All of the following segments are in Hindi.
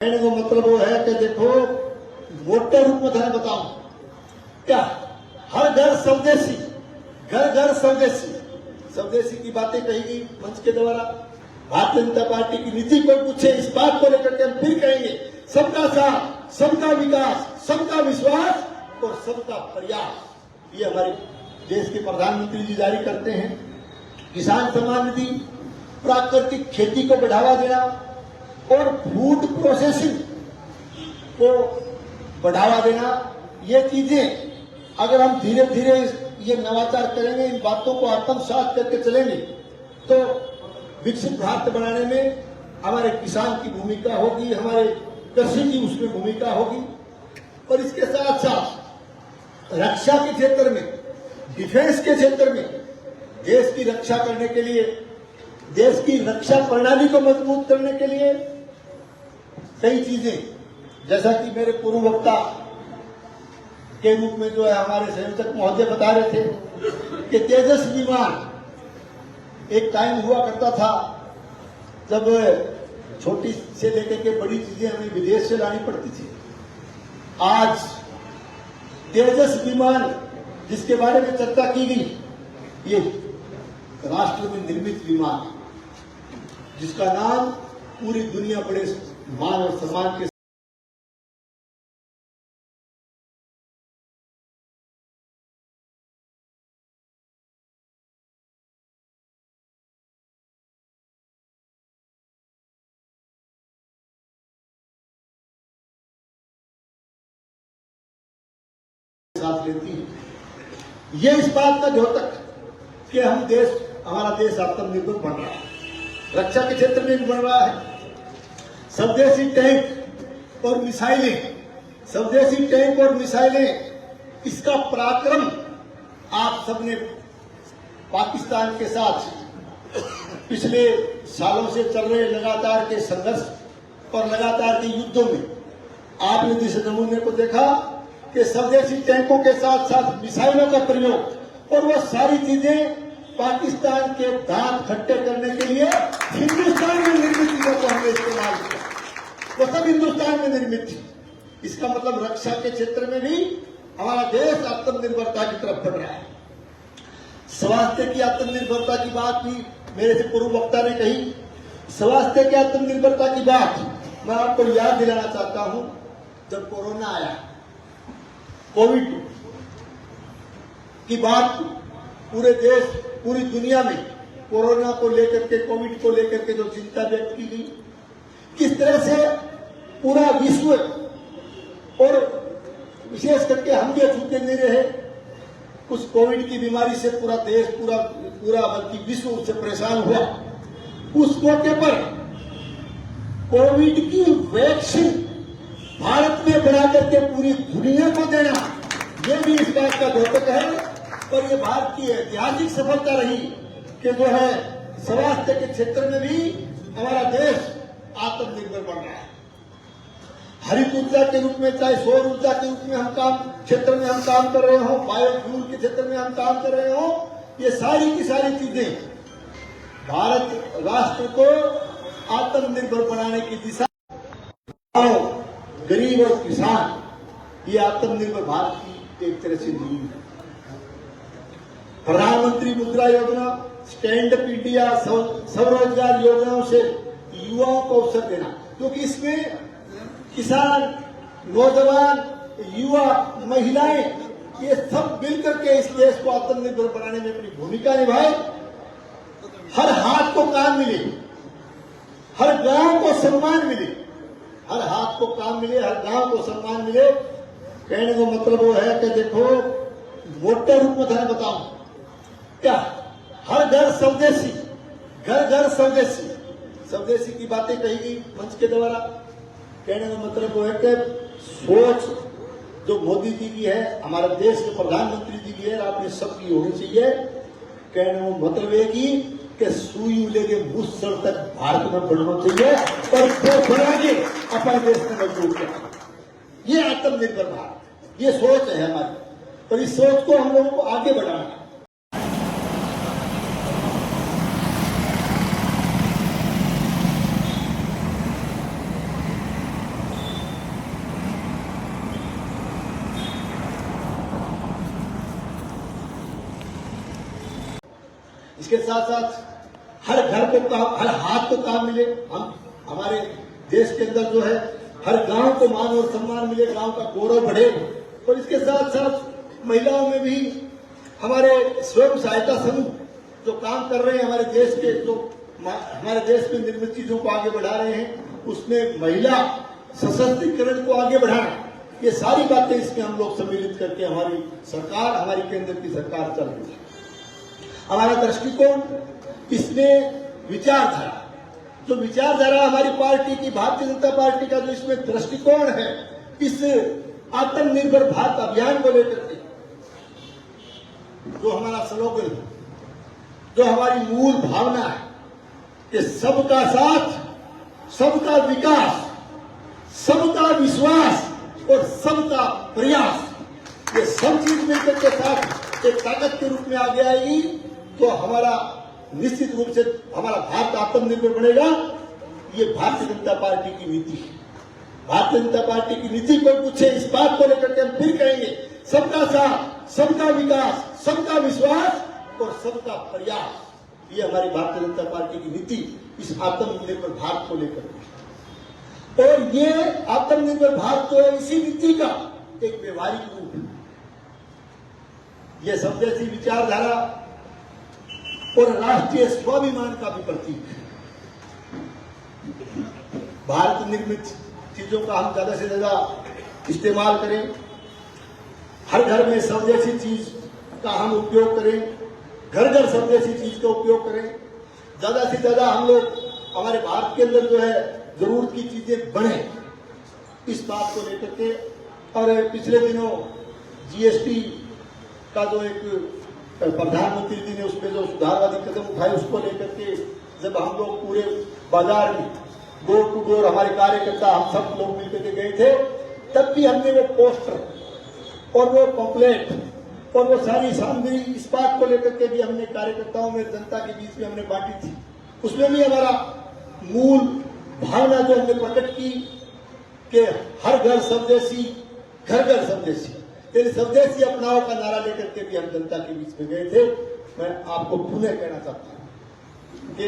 कहने का मतलब वो है कि देखो मोटे रूप में तुम्हें बताऊं क्या, हर घर स्वदेशी, घर घर स्वदेशी, स्वदेशी की बातें कही गई मंच के द्वारा। भारतीय जनता पार्टी की नीति को पूछे, इस बात को लेकर के हम फिर कहेंगे, सबका साथ, सबका विकास, सबका विश्वास और सबका प्रयास, ये हमारे देश के प्रधानमंत्री जी जारी करते हैं। किसान सम्मान निधि, प्राकृतिक खेती को बढ़ावा देना और फूड प्रोसेसिंग को बढ़ावा देना, ये चीजें अगर हम धीरे धीरे ये नवाचार करेंगे, इन बातों को आत्मसात करके चलेंगे, तो विकसित भारत बनाने में हमारे किसान की भूमिका होगी, हमारे कृषि की उसमें भूमिका होगी। और इसके साथ साथ रक्षा के क्षेत्र में, डिफेंस के क्षेत्र में देश की रक्षा करने के लिए, देश की रक्षा प्रणाली को मजबूत करने के लिए कई चीजें, जैसा कि मेरे पूर्व वक्ता के रूप में जो है हमारे संयोजक महोदय बता रहे थे कि तेजस विमान एक टाइम हुआ करता था जब छोटी से लेकर के बड़ी चीजें हमें विदेश से लानी पड़ती थी। आज तेजस विमान जिसके बारे में चर्चा की गई, ये राष्ट्र में निर्मित विमान, जिसका नाम पूरी दुनिया बड़े मान और सम्मान के साथ लेती है। ये इस बात का द्योतक कि हम देश, हमारा देश आत्मनिर्भर बन रहा है, रक्षा के क्षेत्र में भी बन रहा है। स्वदेशी टैंक और मिसाइलें, स्वदेशी टैंक और मिसाइलें, इसका पराक्रम आप सबने पाकिस्तान के साथ पिछले सालों से चल रहे लगातार के संघर्ष और लगातार के युद्धों में आपने जिस नमूने को देखा कि स्वदेशी टैंकों के साथ साथ मिसाइलों का प्रयोग, और वो सारी चीजें पाकिस्तान के दांत खट्टे करने के लिए हिंदुस्तान में निर्मित चीजों को हमने इस्तेमाल किया, वो सब हिंदुस्तान में निर्मित थी। इसका मतलब रक्षा के क्षेत्र में भी हमारा देश आत्मनिर्भरता की तरफ बढ़ रहा है। स्वास्थ्य की आत्मनिर्भरता की बात भी मेरे से पूर्व वक्ता ने कही। स्वास्थ्य की आत्मनिर्भरता की बात मैं आपको याद दिलाना चाहता हूं, जब कोरोना आया, कोविड की बात पूरे देश, पूरी दुनिया में कोरोना को लेकर के, कोविड को लेकर के जो चिंता व्यक्त की गई, किस तरह से पूरा विश्व और विशेष करके हम भी अछूते नहीं रहे, उस कोविड की बीमारी से पूरा देश, पूरा बल्कि विश्व उससे परेशान हुआ। उस मौके पर कोविड की वैक्सीन भारत में बना करके पूरी दुनिया को देना, ये भी इस बात का द्योतक है। और ये भारत की ऐतिहासिक सफलता रही कि जो है स्वास्थ्य के क्षेत्र में भी हमारा देश आत्मनिर्भर बन रहा है। हरित ऊर्जा के रूप में, चाहे सौर ऊर्जा के रूप में हम काम क्षेत्र में हम काम कर रहे हो, बायोफ्यूल के क्षेत्र में हम काम कर रहे हो, ये सारी की सारी चीजें भारत राष्ट्र को आत्मनिर्भर बनाने की दिशा, गरीब और किसान, ये आत्मनिर्भर भारत की एक तरह से नींव है। प्रधानमंत्री मुद्रा योजना, स्टैंड अप इंडिया, स्वरोजगार योजनाओं से युवाओं को अवसर देना, क्योंकि इसमें किसान, नौजवान, युवा, महिलाएं, ये सब मिलकर के इस देश को आत्मनिर्भर बनाने में अपनी भूमिका निभाए। हर हाथ को काम मिले, हर गांव को सम्मान मिले, हर हाथ को काम मिले, हर गांव को सम्मान मिले। कहने का मतलब वो है कि देखो मोटे रूप में तुम्हें बताऊं क्या, हर घर स्वदेशी, घर घर स्वदेशी, स्वदेशी की बातें कही गई मंच के द्वारा। कहने का मतलब वो है कि सोच जो मोदी जी की है, हमारे देश के प्रधानमंत्री जी की है, आपने सबकी होनी चाहिए। कहने का मतलब है कि सुई लेके मुस्सर तक भारत में बढ़ना चाहिए और वो बना के अपने देश में मजबूत करना, ये आत्मनिर्भर भारत, ये सोच है हमारी, और इस सोच को हम लोगों को आगे बढ़ाना है। इसके साथ साथ हर घर को काम, हर हाथ को काम मिले। हम हमारे देश के अंदर जो है हर गांव को मान और सम्मान मिले, गांव का गौरव बढ़े। और इसके साथ साथ महिलाओं में भी हमारे स्वयं सहायता समूह जो काम कर रहे हैं, हमारे देश के जो हमारे देश में निर्मित चीजों को आगे बढ़ा रहे हैं, उसमें महिला सशक्तिकरण को आगे बढ़ाना, ये सारी बातें इसमें हम लोग सम्मिलित करके हमारी सरकार, हमारी केंद्र की सरकार चल रही है। हमारा दृष्टिकोण, इसमें विचारधारा, जो विचारधारा हमारी पार्टी की, भारतीय जनता पार्टी का जो इसमें दृष्टिकोण है, इस आत्मनिर्भर भारत अभियान को लेकर के जो हमारा स्लोगन है, जो हमारी मूल भावना है कि सबका साथ, सबका विकास, सबका विश्वास और सबका प्रयास, ये सब चीज मिलकर के साथ एक ताकत के रूप में आगे आएगी तो हमारा निश्चित रूप से हमारा भारत आत्मनिर्भर बनेगा। ये भारतीय जनता पार्टी की नीति है। भारतीय जनता पार्टी की नीति को पूछे, इस बात को लेकर के हम फिर कहेंगे, सबका साथ, सबका विकास, सबका विश्वास और सबका प्रयास, ये हमारी भारतीय जनता पार्टी की नीति इस आत्मनिर्भर भारत को लेकर। और ये आत्मनिर्भर भारत जो है, इसी नीति का एक व्यवहारिक रूप है। ये स्वदेशी विचारधारा और राष्ट्रीय स्वाभिमान का भी प्रतीक है। भारत निर्मित चीजों का हम ज्यादा से ज्यादा इस्तेमाल करें, हर घर में स्वदेशी चीज का हम उपयोग करें, घर घर स्वदेशी चीज का उपयोग करें, ज्यादा से ज्यादा हम लोग हमारे भारत के अंदर जो है जरूरत की चीजें बढ़े, इस बात को लेकर के। और पिछले दिनों जीएसटी का जो एक प्रधानमंत्री जी ने उसमें जो सुधारवादी कदम उठाए, उसको लेकर के जब हम लोग पूरे बाजार में डोर टू डोर हमारे कार्यकर्ता हम सब लोग मिलकर के गए थे, तब भी हमने वो पोस्टर और वो पॉम्पलेट और वो सारी सामग्री, इस बात को लेकर के भी हमने कार्यकर्ताओं में, जनता के बीच में हमने बांटी थी। उसमें भी हमारा मूल भावना जो हमने प्रकट की कि हर घर स्वदेशी, घर घर स्वदेशी, तेरे स्वदेशी अपनाओ का नारा लेकर के भी हम जनता के बीच में गए थे। मैं आपको पुनः कहना चाहता हूं कि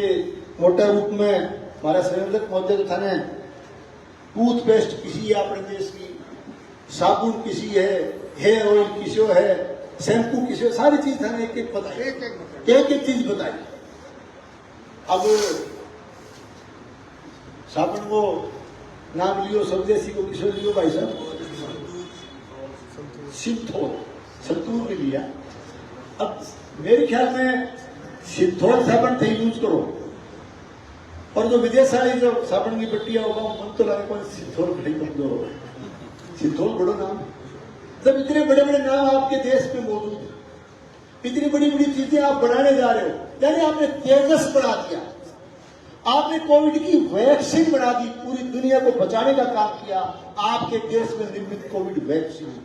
मोटे रूप में हमारा संयोजक महोदय जो था ने, टूथपेस्ट किसी है अपने देश की, साबुन किसी है, हेयर ऑयल किसी है, शैम्पू किसी है, सारी चीज था ने एक एक बताई, एक एक चीज बताई। अब साबुन वो नाम लियो, स्वदेशी को किसी लियो भाई साहब, सिंथोल, संतूर भी लिया। अब मेरे ख्याल में सिंथोल साबुन थे यूज करो, और जो विदेश वाली जो साबुन की पट्टियां होगा, मन तो लगे कौन सिंथोल बड़ी कमजोर होगा। सिंथोल बड़ो नाम, जब इतने बड़े बड़े नाम आपके देश में मौजूद है, इतनी बड़ी बड़ी चीजें आप बनाने जा रहे हो, यानी आपने तेजस बढ़ा दिया, आपने कोविड की वैक्सीन बना दी, पूरी दुनिया को बचाने का काम किया। आपके देश में निर्मित कोविड वैक्सीन,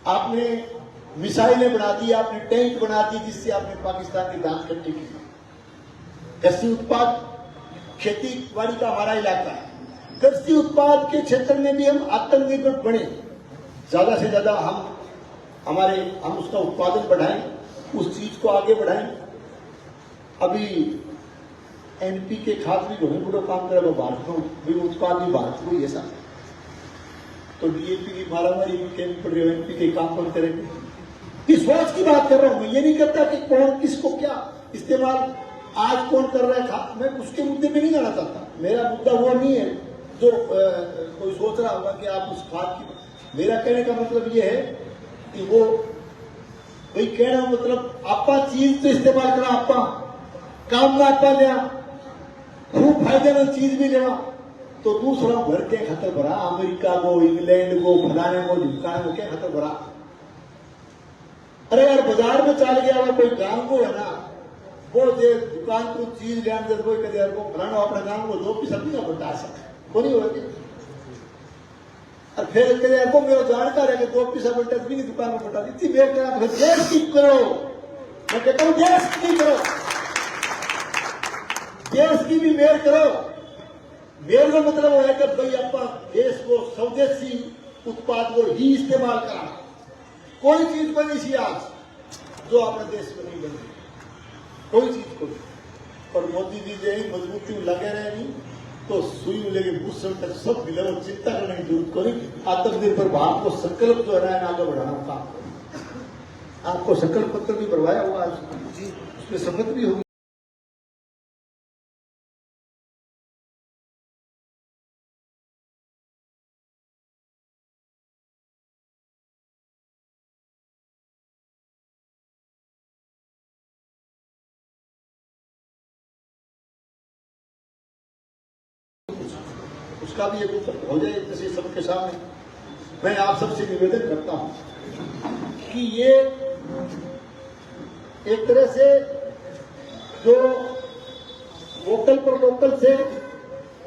आपने मिसाइलें बना दी, आपने टैंक बना दी, जिससे आपने पाकिस्तान की दांत कट्टी की। कृषि उत्पाद, खेती बाड़ी का हमारा इलाका है, कृषि उत्पाद के क्षेत्र में भी हम आत्मनिर्भर बने, ज्यादा से ज्यादा हम उसका उत्पादन बढ़ाएं, उस चीज को आगे बढ़ाएं। अभी एनपीके खाद भी बहुत बड़ा काम करे, वो भारत को भी उत्पाद भी भारत को ही ऐसा, तो डीएपी की मारामारी भी कहनी पड़ रही है, एनपीके काम कौन करेंगे। इस सोच की बात कर रहा हूं मैं, ये नहीं करता कि कौन किसको क्या इस्तेमाल आज कौन कर रहा है खाद, मैं उसके मुद्दे पे नहीं जाना चाहता। मेरा मुद्दा वो नहीं है जो कोई सोच रहा होगा कि आप उस खाद की, मेरा कहने का मतलब ये है कि वो भाई कहना मतलब आपा चीज तो इस्तेमाल करा, आपा काम ना आपा लिया, खूब फायदेमंद चीज भी लेवा, तो दूसरा भर के खतर भरा, अमेरिका को, इंग्लैंड को, फलाने को, ढिमकाने को क्या खतर भरा। अरे यार बाजार में चल गया वो कोई गांव को है ना, वो जो दुकान को चीज लेने दे कोई कदे को फलाना अपने गांव को जो भी सब्जी ना बता सकते को नहीं होती। और फिर कदे को मेरा जानकार है कि दो पैसा बटा भी नहीं दुकान में बता दी बेच कर आप देश की करो, मैं कहता हूं देश की करो, देश की भी मेयर करो। मेयर का मतलब है कि भाई अपना देश को स्वदेशी उत्पाद को ही इस्तेमाल कराना। कोई चीज बनी सी आज जो अपने देश में नहीं बनी, कोई चीज को नहीं। और मोदी जी जो है मजबूती में लगे रहे नहीं तो सुई में लगे भूषण तक सब मिले और चिंता करने की जरूरत करी। आत्मनिर्भर भारत को संकल्प जो है आगे बढ़ाना काम करें। आपको संकल्प पत्र भी भरवाया हुआ है, उसमें शपथ भी होगी। उसका भी एक उत्तर हो जाए जैसे सबके सामने। मैं आप सबसे निवेदन करता हूं कि ये एक तरह से जो वोकल फॉर लोकल से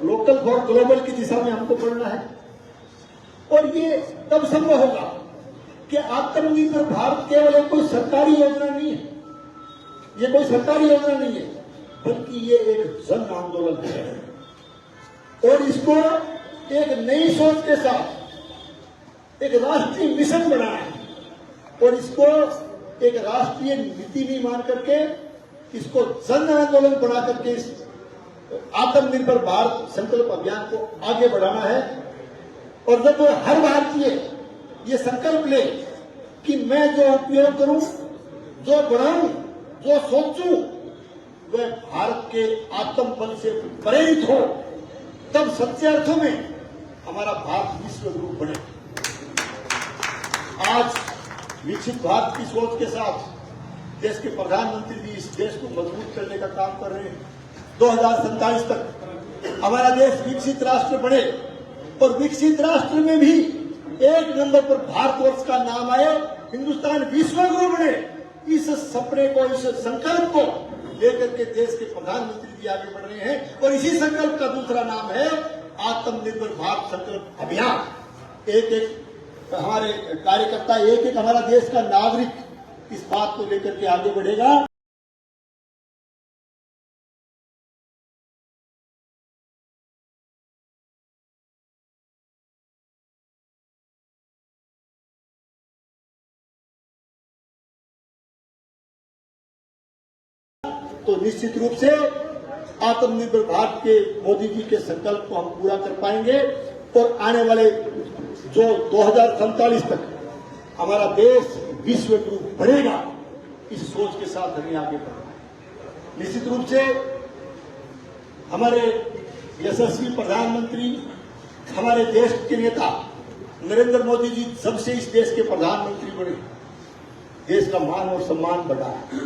लोकल फॉर ग्लोबल की दिशा में हमको बढ़ना है। और ये तब संभव होगा कि आत्मनिर्भर भारत केवल एक कोई सरकारी योजना नहीं है, ये कोई सरकारी योजना नहीं है, बल्कि ये एक जन आंदोलन है। और इसको एक नई सोच के साथ एक राष्ट्रीय मिशन बनाना है और इसको एक राष्ट्रीय नीति भी मान करके इसको जन आंदोलन बना करके इस आत्मनिर्भर भारत संकल्प अभियान को आगे बढ़ाना है। और जब हर भारतीय ये संकल्प ले कि मैं जो उपयोग करूं, जो बढ़ाऊं, जो सोचूं, वह भारत के आत्मबल से प्रेरित हो, तब सच्चे अर्थों में हमारा भारत विश्व गुरु बने। आज विकसित भारत की सोच के साथ देश के प्रधानमंत्री जी इस देश को मजबूत करने का काम कर रहे हैं। 2047 तक हमारा देश विकसित राष्ट्र बने और विकसित राष्ट्र में भी एक नंबर पर भारतवर्ष का नाम आए, हिंदुस्तान विश्व गुरु बने। इस सपने को, इस संकल्प को लेकर के देश के प्रधानमंत्री जी आगे बढ़ रहे हैं। और इसी संकल्प का दूसरा नाम है आत्मनिर्भर भारत संकल्प अभियान। एक एक हमारे कार्यकर्ता, एक एक हमारा देश का नागरिक इस बात को लेकर के आगे बढ़ेगा। तो निश्चित रूप से आत्मनिर्भर भारत के मोदी जी के संकल्प को हम पूरा कर पाएंगे और आने वाले जो 2047 तक हमारा देश विश्व गुरु बढ़ेगा, इस सोच के साथ हमें आगे बढ़ना है। निश्चित रूप से हमारे यशस्वी प्रधानमंत्री, हमारे देश के नेता नरेंद्र मोदी जी जब से इस देश के प्रधानमंत्री बने, देश का मान और सम्मान बढ़ा है,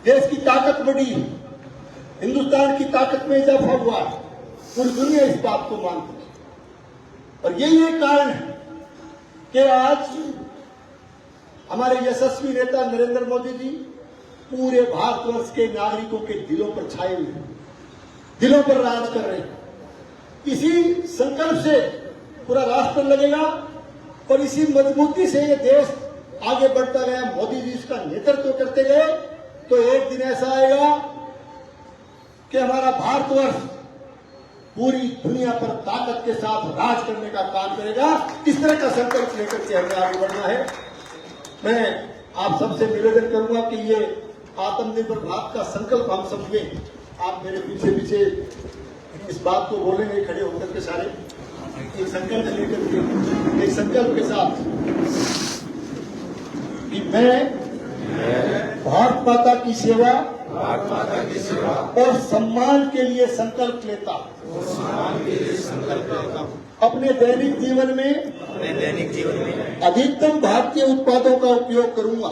देश की ताकत बढ़ी है, हिंदुस्तान की ताकत में इजाफा हुआ है। पूरी दुनिया इस बात को मानती है और यही एक कारण है कि आज हमारे यशस्वी नेता नरेंद्र मोदी जी पूरे भारतवर्ष के नागरिकों के दिलों पर छाए हुए हैं, दिलों पर राज कर रहे हैं। इसी संकल्प से पूरा राष्ट्र लगेगा और इसी मजबूती से ये देश आगे बढ़ता गया। मोदी जी इसका नेतृत्व करते गए तो एक दिन ऐसा आएगा कि हमारा भारतवर्ष पूरी दुनिया पर ताकत के साथ राज करने का काम करेगा। इस तरह का संकल्प लेकर के हमें आगे बढ़ना है। मैं आप सबसे निवेदन करूंगा कि ये आत्मनिर्भर भारत का संकल्प हम सब में, आप मेरे पीछे पीछे इस बात को बोलेंगे खड़े होकर के सारे, एक संकल्प लेकर के, एक संकल्प के साथ कि मैं भारत माता की सेवा और सम्मान के लिए संकल्प लेता हूँ। अपने दैनिक जीवन में अधिकतम भारतीय उत्पादों का उपयोग करूंगा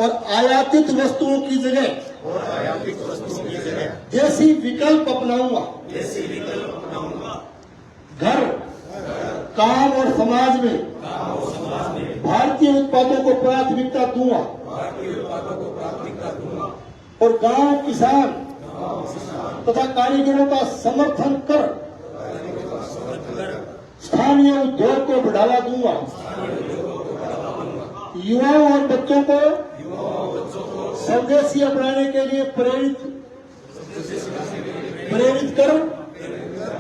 और आयातित वस्तुओं की जगह देसी विकल्प अपनाऊंगा। घर, काम और समाज में भारतीय उत्पादों को प्राथमिकता दूंगा और गांव, किसान तथा कारीगरों का समर्थन कर स्थानीय उद्योग को बढ़ावा दूंगा। युवाओं और बच्चों को स्वदेशी अपनाने के लिए प्रेरित कर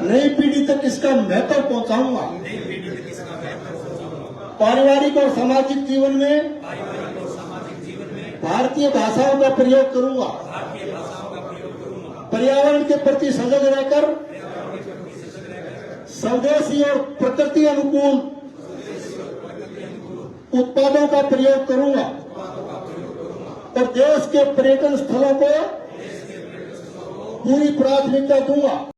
नई पीढ़ी तक इसका महत्व पहुंचाऊंगा। पारिवारिक और सामाजिक जीवन में भारतीय भाषाओं का प्रयोग करूंगा, पर्यावरण के प्रति सजग रहकर स्वदेशी और प्रकृति अनुकूल उत्पादों का प्रयोग करूंगा और देश के पर्यटन स्थलों को पूरी प्राथमिकता दूंगा।